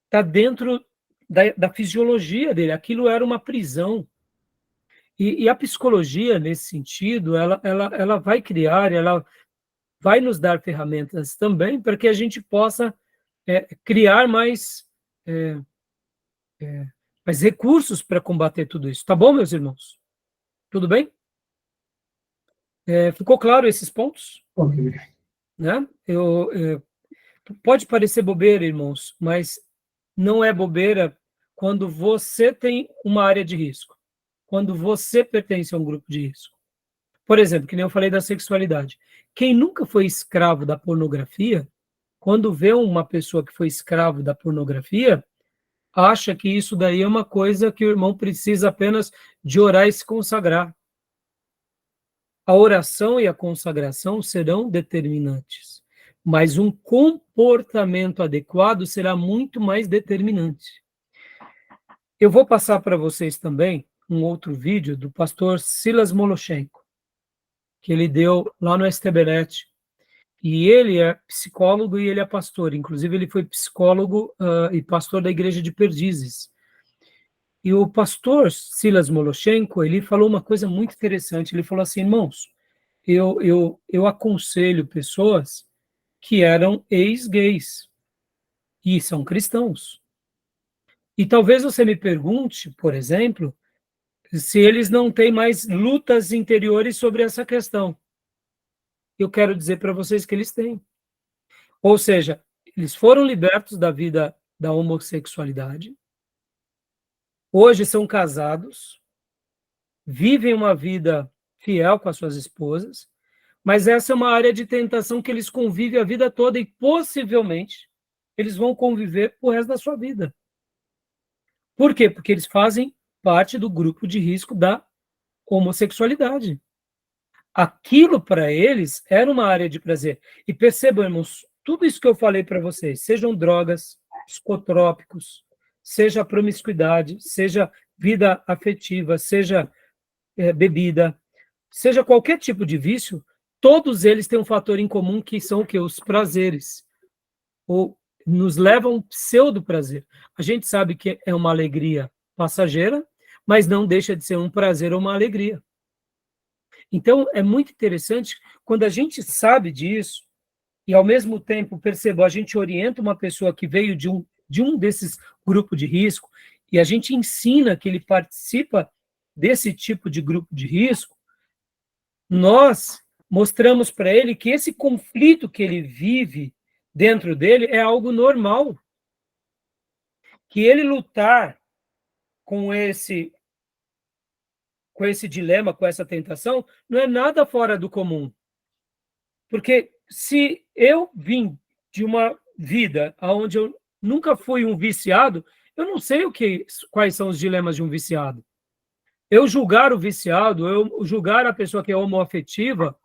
está dentro da fisiologia dele. Aquilo era uma prisão. E a psicologia, nesse sentido, ela vai criar, ela vai nos dar ferramentas também para que a gente possa criar mais recursos para combater tudo isso. Tá bom, meus irmãos? Tudo bem? Ficou claro esses pontos? Ok. Né? Pode parecer bobeira, irmãos, mas não é bobeira quando você tem uma área de risco, quando você pertence a um grupo de risco. Por exemplo, que nem eu falei da sexualidade. Quem nunca foi escravo da pornografia, quando vê uma pessoa que foi escravo da pornografia, acha que isso daí é uma coisa que o irmão precisa apenas de orar e se consagrar. A oração e a consagração serão determinantes, mas um comportamento adequado será muito mais determinante. Eu vou passar para vocês também um outro vídeo do pastor Silas Moloshenko, que ele deu lá no STBnet. E ele é psicólogo e ele é pastor. Inclusive, ele foi psicólogo e pastor da igreja de Perdizes. E o pastor Silas Moloshenko, ele falou uma coisa muito interessante. Ele falou assim, irmãos, eu aconselho pessoas que eram ex-gays e são cristãos. E talvez você me pergunte, por exemplo, se eles não têm mais lutas interiores sobre essa questão. Eu quero dizer para vocês que eles têm. Ou seja, eles foram libertos da vida da homossexualidade, hoje são casados, vivem uma vida fiel com as suas esposas, mas essa é uma área de tentação que eles convivem a vida toda e possivelmente eles vão conviver o resto da sua vida. Por quê? Porque eles fazem parte do grupo de risco da homossexualidade. Aquilo para eles era uma área de prazer. E percebam, irmãos, tudo isso que eu falei para vocês, sejam drogas, psicotrópicos, seja promiscuidade, seja vida afetiva, seja bebida, seja qualquer tipo de vício, todos eles têm um fator em comum que são o quê? Os prazeres. Ou nos levam a um pseudo-prazer. A gente sabe que é uma alegria passageira, mas não deixa de ser um prazer ou uma alegria. Então, é muito interessante quando a gente sabe disso e, ao mesmo tempo, perceba, a gente orienta uma pessoa que veio de um desses grupos de risco e a gente ensina que ele participa desse tipo de grupo de risco, nós mostramos para ele que esse conflito que ele vive dentro dele é algo normal. Que ele lutar com esse dilema, com essa tentação, não é nada fora do comum. Porque se eu vim de uma vida onde eu nunca fui um viciado, eu não sei quais são os dilemas de um viciado. Eu julgar o viciado, eu julgar a pessoa que é homoafetiva,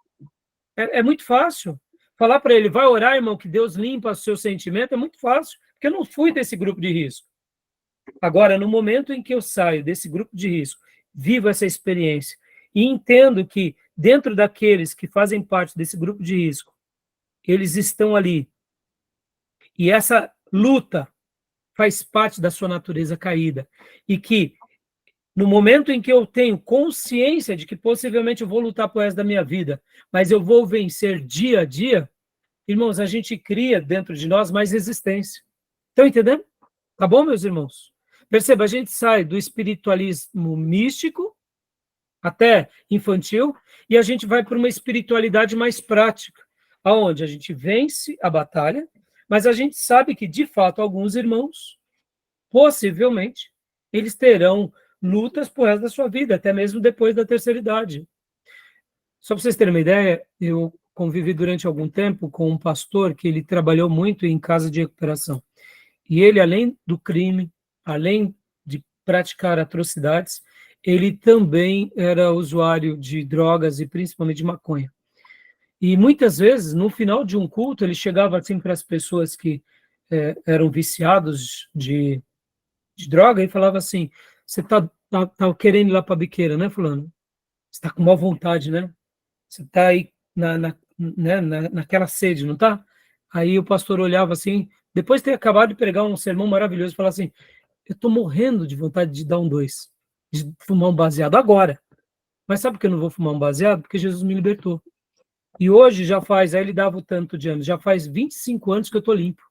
é muito fácil. Falar para ele, vai orar, irmão, que Deus limpa o seu sentimento, é muito fácil, porque eu não fui desse grupo de risco. Agora, no momento em que eu saio desse grupo de risco, vivo essa experiência e entendo que dentro daqueles que fazem parte desse grupo de risco, eles estão ali. E essa luta faz parte da sua natureza caída. E que no momento em que eu tenho consciência de que possivelmente eu vou lutar pro resto da minha vida, mas eu vou vencer dia a dia, irmãos, a gente cria dentro de nós mais resistência. Estão entendendo? Tá bom, meus irmãos? Perceba, a gente sai do espiritualismo místico, até infantil, e a gente vai para uma espiritualidade mais prática, aonde a gente vence a batalha, mas a gente sabe que, de fato, alguns irmãos, possivelmente, eles terão lutas por resto da sua vida, até mesmo depois da terceira idade. Só para vocês terem uma ideia, eu convivi durante algum tempo com um pastor que ele trabalhou muito em casa de recuperação. E ele, além do crime, além de praticar atrocidades, ele também era usuário de drogas e principalmente de maconha. E muitas vezes, no final de um culto, ele chegava assim para as pessoas que eram viciados de droga e falava assim, você tá querendo ir lá para a biqueira, né, fulano? Você está com má vontade, né? Você está aí naquela sede, não está? Aí o pastor olhava assim, depois de ter acabado de pregar um sermão maravilhoso, falava assim, eu estou morrendo de vontade de dar um 2, de fumar um baseado agora. Mas sabe por que eu não vou fumar um baseado? Porque Jesus me libertou. E hoje aí ele dava o tanto de anos, já faz 25 anos que eu estou limpo.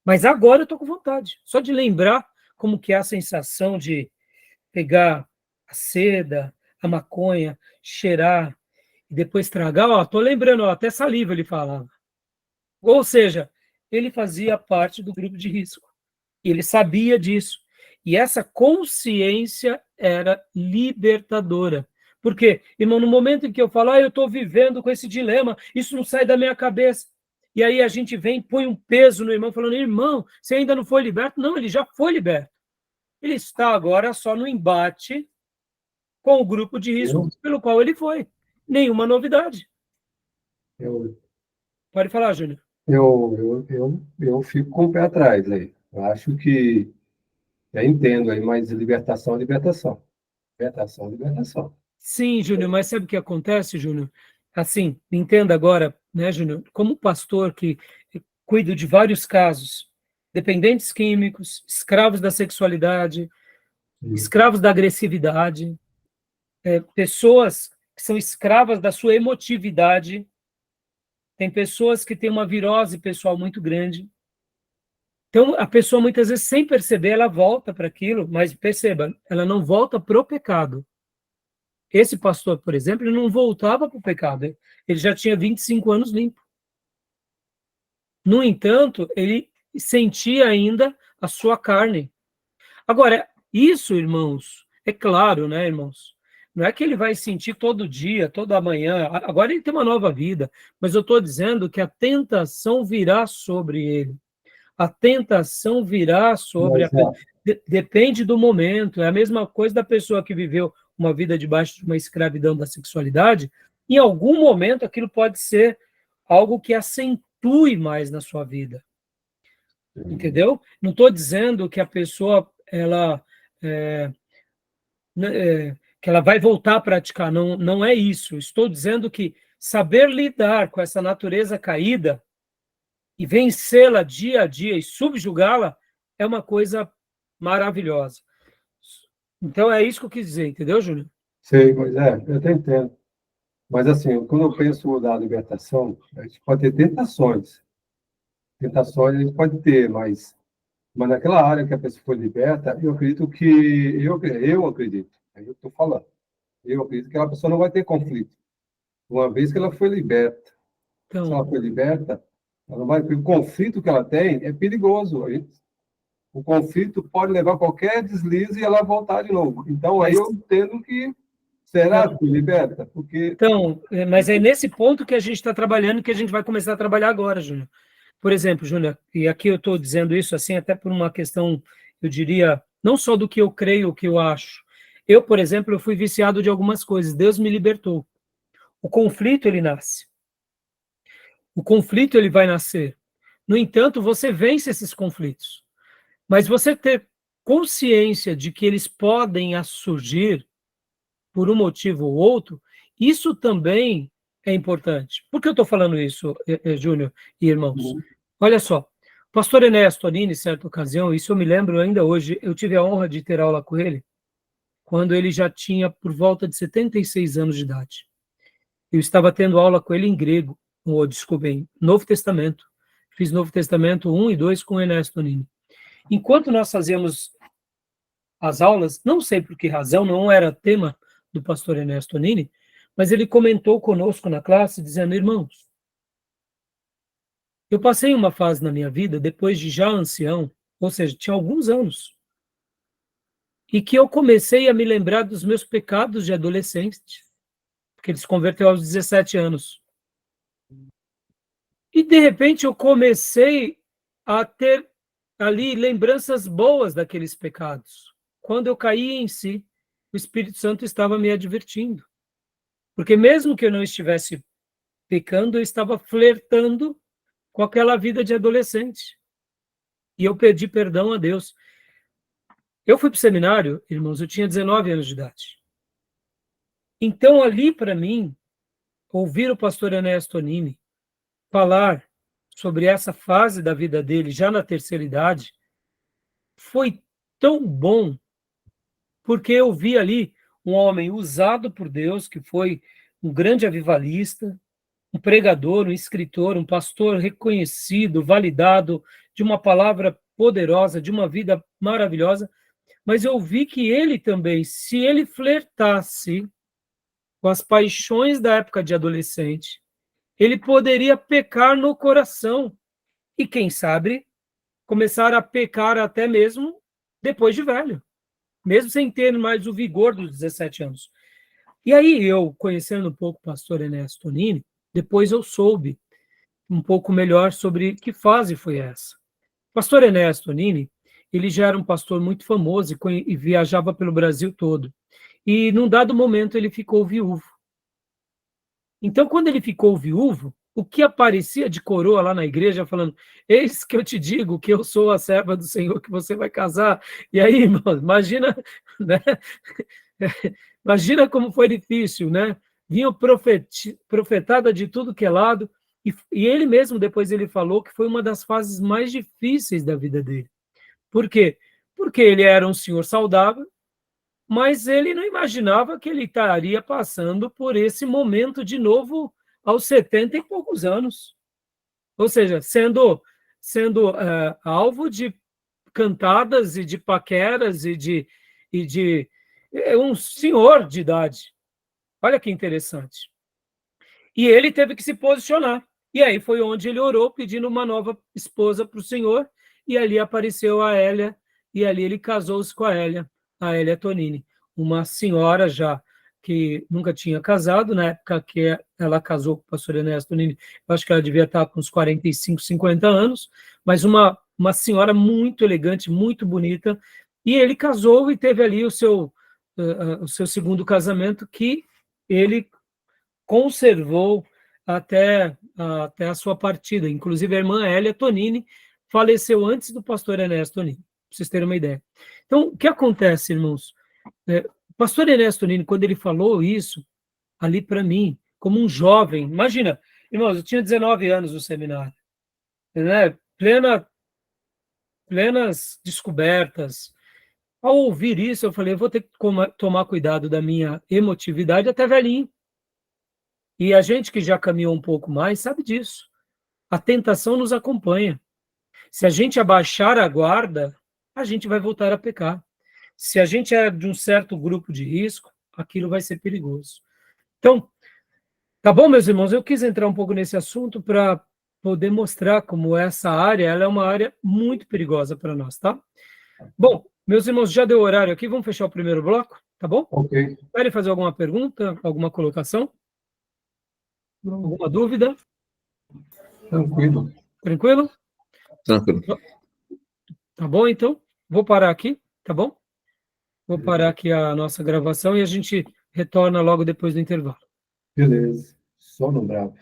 Mas agora eu estou com vontade. Só de lembrar como que é a sensação de pegar a seda, a maconha, cheirar e depois tragar. Ó, estou lembrando, ó, até saliva ele falava. Ou seja, ele fazia parte do grupo de risco. Ele sabia disso. E essa consciência era libertadora. Por quê? Irmão, no momento em que eu falo, eu estou vivendo com esse dilema, isso não sai da minha cabeça. E aí a gente vem, põe um peso no irmão, falando, irmão, você ainda não foi liberto? Não, ele já foi liberto. Ele está agora só no embate com o grupo de risco pelo qual ele foi. Nenhuma novidade. Pode falar, Júnior. Eu fico com o pé atrás aí. Eu acho que eu entendo aí, mas libertação é libertação. Libertação é libertação. Sim, Júnior, mas sabe o que acontece, Júnior? Assim, entenda agora, né, Júnior, como pastor que cuido de vários casos, dependentes químicos, escravos da sexualidade, escravos da agressividade, pessoas que são escravas da sua emotividade. Tem pessoas que têm uma virose pessoal muito grande. Então, a pessoa, muitas vezes, sem perceber, ela volta para aquilo, mas perceba, ela não volta para o pecado. Esse pastor, por exemplo, ele não voltava para o pecado. Ele já tinha 25 anos limpo. No entanto, ele sentia ainda a sua carne. Agora, isso, irmãos, é claro, né, irmãos? Não é que ele vai sentir todo dia, toda manhã. Agora ele tem uma nova vida, mas eu estou dizendo que a tentação virá sobre ele. A tentação virá sobre depende do momento. É a mesma coisa da pessoa que viveu uma vida debaixo de uma escravidão da sexualidade. Em algum momento, aquilo pode ser algo que acentue mais na sua vida. Entendeu? Não estou dizendo que a pessoa que ela vai voltar a praticar. Não, não é isso. Estou dizendo que saber lidar com essa natureza caída e vencê-la dia a dia e subjugá-la é uma coisa maravilhosa. Então, é isso que eu quis dizer, entendeu, Júnior? Sei, mas eu até entendo. Mas, assim, quando eu penso na libertação, a gente pode ter tentações. Tentações a gente pode ter, mas naquela área que a pessoa foi liberta, eu acredito que... Eu acredito, aí eu estou falando. Eu acredito que aquela pessoa não vai ter conflito. Uma vez que ela foi liberta. Então, Se ela foi liberta, ela não vai... O conflito que ela tem é perigoso. O conflito pode levar a qualquer deslize e ela voltar de novo. Então, aí eu entendo que será que liberta? Porque... Então, mas é nesse ponto que a gente está trabalhando, que a gente vai começar a trabalhar agora, Júnior. Por exemplo, Júnior, e aqui eu estou dizendo isso assim até por uma questão, eu diria, não só do que eu creio, o que eu acho. Eu, por exemplo, eu fui viciado de algumas coisas. Deus me libertou. O conflito, ele nasce. O conflito, ele vai nascer. No entanto, você vence esses conflitos. Mas você ter consciência de que eles podem surgir por um motivo ou outro, isso também é importante. Por que eu estou falando isso, Júnior e irmãos? Olha só, o pastor Ernesto Anini, em certa ocasião, isso eu me lembro ainda hoje, eu tive a honra de ter aula com ele, quando ele já tinha por volta de 76 anos de idade. Eu estava tendo aula com ele em grego, desculpa, em Novo Testamento. Fiz Novo Testamento 1 e 2 com o Ernesto Anini. Enquanto nós fazíamos as aulas, não sei por que razão, não era tema do pastor Ernesto Anini, mas ele comentou conosco na classe, dizendo, irmãos, eu passei uma fase na minha vida, depois de já ancião, ou seja, tinha alguns anos, e que eu comecei a me lembrar dos meus pecados de adolescente, porque ele se converteu aos 17 anos. E, de repente, eu comecei a ter ali lembranças boas daqueles pecados. Quando eu caí em si, o Espírito Santo estava me advertindo. Porque mesmo que eu não estivesse pecando, eu estava flertando com aquela vida de adolescente. E eu pedi perdão a Deus. Eu fui para o seminário, irmãos, eu tinha 19 anos de idade. Então, ali, para mim, ouvir o pastor Ernesto Anini falar sobre essa fase da vida dele, já na terceira idade, foi tão bom, porque eu vi ali um homem usado por Deus, que foi um grande avivalista, um pregador, um escritor, um pastor reconhecido, validado, de uma palavra poderosa, de uma vida maravilhosa, mas eu vi que ele também, se ele flertasse com as paixões da época de adolescente, ele poderia pecar no coração e, quem sabe, começar a pecar até mesmo depois de velho, mesmo sem ter mais o vigor dos 17 anos. E aí eu, conhecendo um pouco o pastor Ernesto Anini, depois eu soube um pouco melhor sobre que fase foi essa. O pastor Ernesto Anini, ele já era um pastor muito famoso e viajava pelo Brasil todo. E, num dado momento, ele ficou viúvo. Então, quando ele ficou viúvo, o que aparecia de coroa lá na igreja, falando, eis que eu te digo que eu sou a serva do Senhor, que você vai casar. E aí, irmão, imagina, né? Imagina como foi difícil, né? Vinha profetada de tudo que é lado, e ele mesmo, depois ele falou que foi uma das fases mais difíceis da vida dele. Por quê? Porque ele era um senhor saudável, mas ele não imaginava que ele estaria passando por esse momento de novo aos 70 e poucos anos. Ou seja, sendo alvo de cantadas e de paqueras e de um senhor de idade. Olha que interessante. E ele teve que se posicionar. E aí foi onde ele orou, pedindo uma nova esposa para o Senhor, e ali apareceu a Hélia, e ali ele casou-se com a Hélia Tonini, uma senhora já que nunca tinha casado, na época que ela casou com o pastor Ernesto Tonini, eu acho que ela devia estar com uns 45, 50 anos, mas uma senhora muito elegante, muito bonita, e ele casou e teve ali o seu segundo casamento, que ele conservou até a sua partida. Inclusive, a irmã Hélia Tonini faleceu antes do pastor Ernesto Tonini, para vocês terem uma ideia. Então, o que acontece, irmãos? O pastor Ernesto Tonini, quando ele falou isso, ali para mim, como um jovem, imagina, irmãos, eu tinha 19 anos no seminário, né? Plenas descobertas. Ao ouvir isso, eu falei, eu vou ter que tomar cuidado da minha emotividade até velhinho. E a gente que já caminhou um pouco mais sabe disso. A tentação nos acompanha. Se a gente abaixar a guarda, a gente vai voltar a pecar. Se a gente é de um certo grupo de risco, aquilo vai ser perigoso. Então, tá bom, meus irmãos? Eu quis entrar um pouco nesse assunto para poder mostrar como essa área, ela é uma área muito perigosa para nós, tá? Bom, meus irmãos, já deu horário aqui, vamos fechar o primeiro bloco, tá bom? Ok. Querem fazer alguma pergunta, alguma colocação? Alguma dúvida? Tranquilo. Tranquilo? Tranquilo. Tá bom, então? Vou parar aqui, tá bom? Vou parar aqui a nossa gravação e a gente retorna logo depois do intervalo. Beleza. Sono bravo.